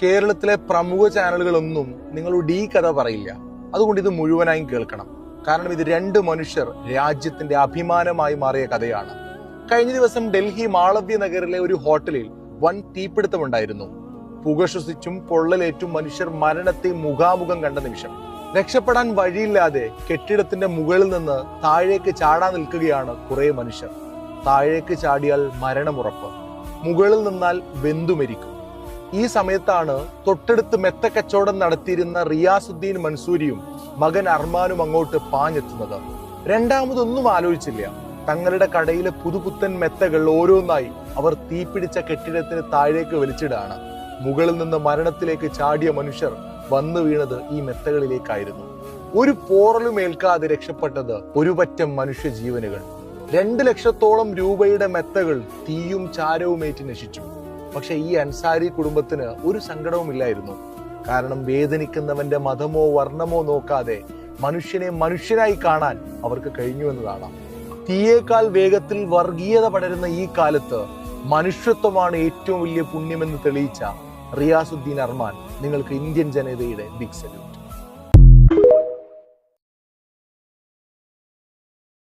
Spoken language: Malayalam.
കേരളത്തിലെ പ്രമുഖ ചാനലുകളൊന്നും നിങ്ങളോട് ഈ കഥ പറയില്ല. അതുകൊണ്ട് ഇത് മുഴുവനായും കേൾക്കണം. കാരണം ഇത് രണ്ട് മനുഷ്യർ രാജ്യത്തിന്റെ അഭിമാനമായി മാറിയ കഥയാണ്. കഴിഞ്ഞ ദിവസം ഡൽഹി മാളവ്യ നഗറിലെ ഒരു ഹോട്ടലിൽ വൻ തീപിടുത്തമുണ്ടായിരുന്നു. പുക ശ്വസിച്ചും പൊള്ളലേറ്റും മനുഷ്യർ മരണത്തെ മുഖാമുഖം കണ്ട നിമിഷം. രക്ഷപ്പെടാൻ വഴിയില്ലാതെ കെട്ടിടത്തിന്റെ മുകളിൽ നിന്ന് താഴേക്ക് ചാടാൻ നിൽക്കുകയാണ് കുറെ മനുഷ്യർ. താഴേക്ക് ചാടിയാൽ മരണമുറപ്പ്, മുകളിൽ നിന്നാൽ വെന്തുമരിക്കും. ഈ സമയത്താണ് തൊട്ടടുത്ത് മെത്ത കച്ചവടം നടത്തിയിരുന്ന റിയാസുദ്ദീൻ മൻസൂരിയും മകൻ അർമാനും അങ്ങോട്ട് പാഞ്ഞെത്തുന്നത്. രണ്ടാമതൊന്നും ആലോചിച്ചില്ല. തങ്ങളുടെ കടയിലെ പുതുപുത്തൻ മെത്തകൾ ഓരോന്നായി അവർ തീപിടിച്ച കെട്ടിടത്തിന് താഴേക്ക് വലിച്ചിടാണ്. മുകളിൽ നിന്ന് മരണത്തിലേക്ക് ചാടിയ മനുഷ്യർ വന്നു വീണത് ഈ മെത്തകളിലേക്കായിരുന്നു. ഒരു പോറലും ഏൽക്കാതെ രക്ഷപ്പെട്ടത് ഒരു പറ്റം മനുഷ്യ ജീവനുകൾ. 2 ലക്ഷത്തോളം രൂപയുടെ മെത്തകൾ തീയും ചാരവും ഏറ്റ് നശിച്ചു. പക്ഷെ ഈ അൻസാരി കുടുംബത്തിന് ഒരു സങ്കടവുമില്ലായിരുന്നു. കാരണം വേദനിക്കുന്നവന്റെ മതമോ വർണ്ണമോ നോക്കാതെ മനുഷ്യനെ മനുഷ്യനായി കാണാൻ അവർക്ക് കഴിഞ്ഞു എന്നതാണ്. തീയേക്കാൾ വേഗത്തിൽ വർഗീയത പടരുന്ന ഈ കാലത്ത് മനുഷ്യത്വമാണ് ഏറ്റവും വലിയ പുണ്യമെന്ന് തെളിയിച്ച റിയാസുദ്ദീൻ അർമാൻ, നിങ്ങൾക്ക് ഇന്ത്യൻ ജനതയുടെ ബിഗ് സല്യൂട്ട്.